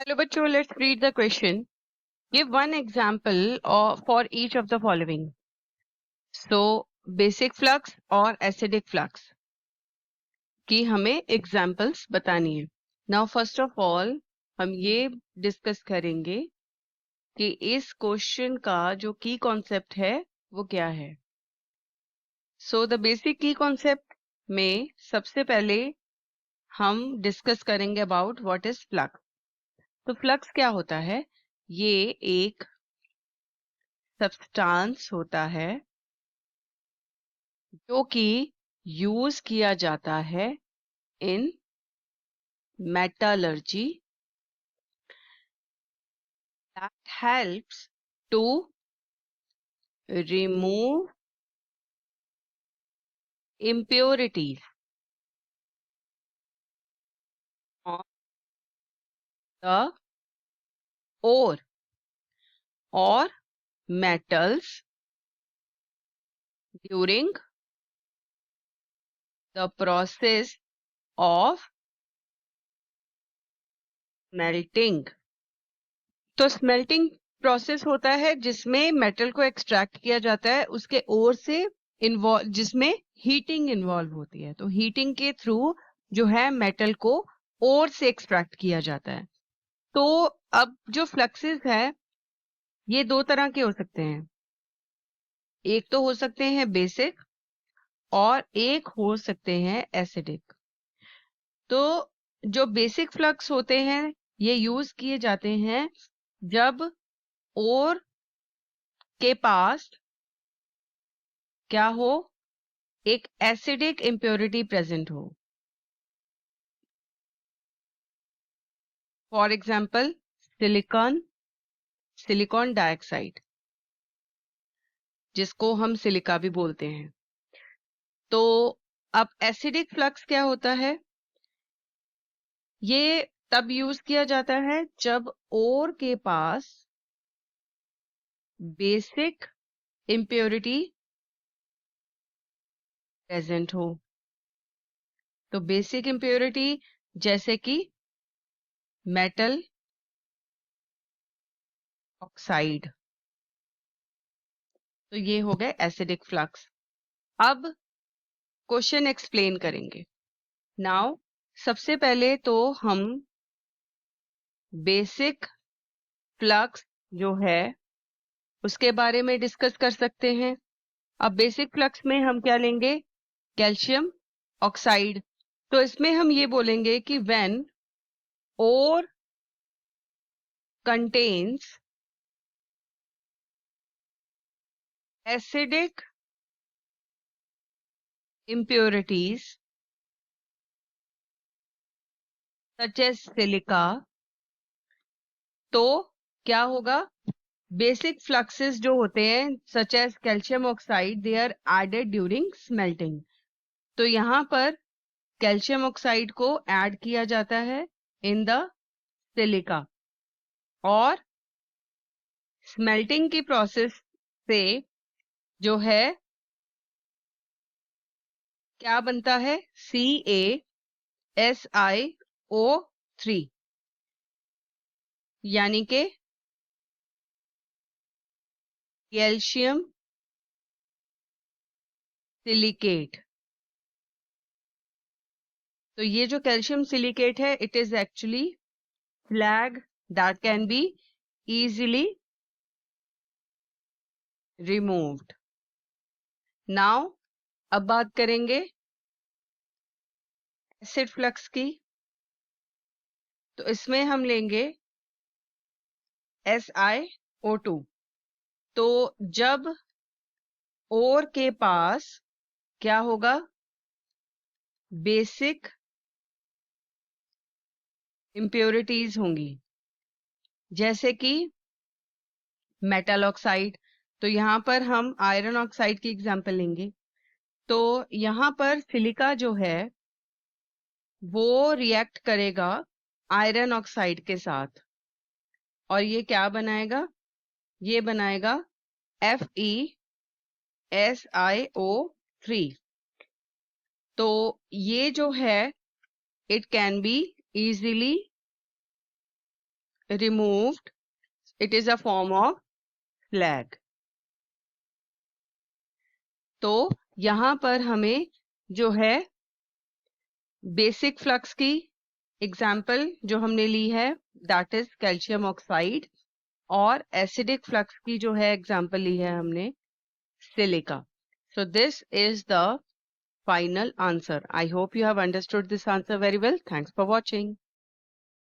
Hello, bachcho. Let's read the question. Give one example for each of the following. So, basic flux और acidic flux की हमें examples बतानी है. Now, first of all, हम ये discuss करेंगे कि इस question का जो key concept है वो क्या है. So, the basic key concept में सबसे पहले हम discuss करेंगे about what is flux. तो flux क्या होता है? ये एक सब्सटेंस होता है जो कि यूज किया जाता है in metallurgy that helps to remove impurities on the ore or metals during the process of smelting. तो स्मेल्टिंग प्रोसेस होता है जिसमें मेटल को एक्सट्रैक्ट किया जाता है उसके ओर से इन्वॉल्व, जिसमें हीटिंग इन्वॉल्व होती है. तो हीटिंग के थ्रू जो है मेटल को ओर से एक्सट्रैक्ट किया जाता है. तो अब जो फ्लक्सेस है ये दो तरह के हो सकते हैं. एक तो हो सकते हैं बेसिक और एक हो सकते हैं एसिडिक. तो जो बेसिक फ्लक्स होते हैं ये यूज किए जाते हैं जब ओर के पास क्या हो, एक एसिडिक इम्प्योरिटी प्रेजेंट हो. फॉर एग्जाम्पल सिलिकॉन डाइऑक्साइड, जिसको हम सिलिका भी बोलते हैं. तो अब एसिडिक फ्लक्स क्या होता है? ये तब यूज किया जाता है जब ओर के पास बेसिक इम्प्योरिटी प्रेजेंट हो. तो बेसिक इम्प्योरिटी जैसे कि मेटल ऑक्साइड. तो ये हो गए एसिडिक फ्लक्स. अब क्वेश्चन एक्सप्लेन करेंगे. नाउ सबसे पहले तो हम बेसिक फ्लक्स जो है उसके बारे में डिस्कस कर सकते हैं. अब बेसिक फ्लक्स में हम क्या लेंगे? Calcium oxide. तो इसमें हम ये बोलेंगे कि when ore contains acidic impurities such as silica, तो क्या होगा? बेसिक फ्लक्सेस जो होते हैं such as calcium oxide they are added during smelting. तो यहाँ पर कैल्शियम ऑक्साइड को ऐड किया जाता है इन द सिलिका और स्मेल्टिंग की प्रोसेस से जो है क्या बनता है? CaSiO3 यानी कि कैल्शियम सिलिकेट. तो ये जो कैल्शियम सिलिकेट है it is actually slag that can be easily removed. Now अब बात करेंगे एसिड फ्लक्स की. तो इसमें हम लेंगे SiO2. तो जब ओर के पास क्या होगा? बेसिक इम्प्योरिटीज होंगी जैसे कि मेटल ऑक्साइड. तो यहाँ पर हम आयरन ऑक्साइड की एग्जांपल लेंगे. तो यहाँ पर सिलिका जो है वो रिएक्ट करेगा आयरन ऑक्साइड के साथ और ये क्या बनाएगा? ये बनाएगा FeSiO3. तो ये जो है it can be easily removed, it is a form of slag. तो यहाँ पर हमें जो है बेसिक फ्लक्स की एग्जाम्पल जो हमने ली है दैट इज कैल्शियम ऑक्साइड, और एसिडिक फ्लक्स की जो है एग्जाम्पल ली है हमने silica. So this is the final answer. I hope you have understood this answer very well. Thanks for watching.